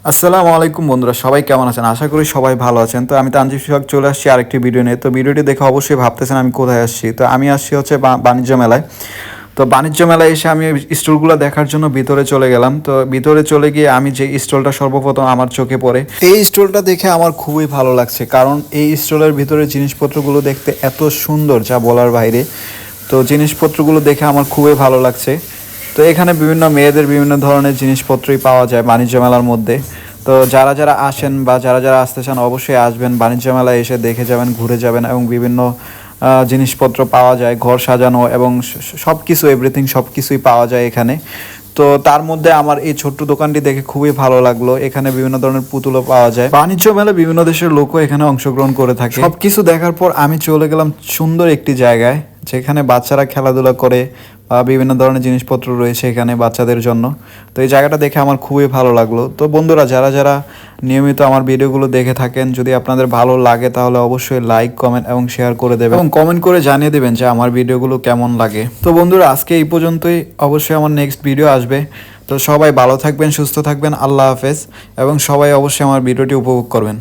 আসসালামু আলাইকুম বন্ধুরা, সবাই কেমন আছেন? আশা করি সবাই ভালো আছেন। তো আমি তানজিব সোহাগ চলে আসছি আরেকটি ভিডিও নিয়ে। তো ভিডিওটি দেখে অবশ্যই ভাবতেছেন আমি কোথায় আসছি। তো আমি আসছি হচ্ছে বাণিজ্য মেলায়। তো বাণিজ্য মেলায় এসে আমি স্টলগুলো দেখার জন্য ভিতরে চলে গেলাম। তো ভিতরে চলে গিয়ে আমি যে স্টলটা সর্বপ্রথম আমার চোখে পড়ে, এই স্টলটা দেখে আমার খুবই ভালো লাগছে, কারণ এই স্টলের ভিতরে জিনিসপত্রগুলো দেখতে এত সুন্দর যা বলার বাইরে। তো জিনিসপত্রগুলো দেখে আমার খুবই ভালো লাগছে। তো এখানে বিভিন্ন মেয়েদের বিভিন্ন ধরনের জিনিসপত্রই পাওয়া যায় বাণিজ্য মেলার মধ্যে। তো যারা যারা আসেন বা যারা যারা আসতে চান অবশ্যই আসবেন, বাণিজ্য মেলায় এসে দেখে যাবেন, ঘুরে যাবেন এবং বিভিন্ন জিনিসপত্র পাওয়া যায়, ঘর সাজানো এবং সব কিছু এভরিথিং সব কিছুই পাওয়া যায় এখানে। তো তার মধ্যে আমার এই ছোট্ট দোকানটি দেখে খুবই ভালো লাগলো। এখানে বিভিন্ন ধরনের পুতুলও পাওয়া যায়। বাণিজ্য মেলায় বিভিন্ন দেশের লোকও এখানে অংশগ্রহণ করে থাকে। সবকিছু দেখার পর আমি চলে গেলাম সুন্দর একটি জায়গায়, যেখানে বাচ্চারা খেলাধুলা করে বা বিভিন্ন ধরনের জিনিসপত্র রয়েছে এখানে বাচ্চাদের জন্য। তো এই জায়গাটা দেখে আমার খুবই ভালো লাগলো। তো বন্ধুরা, যারা যারা নিয়মিত আমার ভিডিওগুলো দেখে থাকেন, যদি আপনাদের ভালো লাগে তাহলে অবশ্যই লাইক, কমেন্ট এবং শেয়ার করে দেবেন এবং কমেন্ট করে জানিয়ে দেবেন যে আমার ভিডিওগুলো কেমন লাগে। তো বন্ধুরা, আজকে এই পর্যন্তই। অবশ্যই আমার নেক্সট ভিডিও আসবে। তো সবাই ভালো থাকবেন, সুস্থ থাকবেন। আল্লাহ হাফেজ। এবং সবাই অবশ্যই আমার ভিডিওটি উপভোগ করবেন।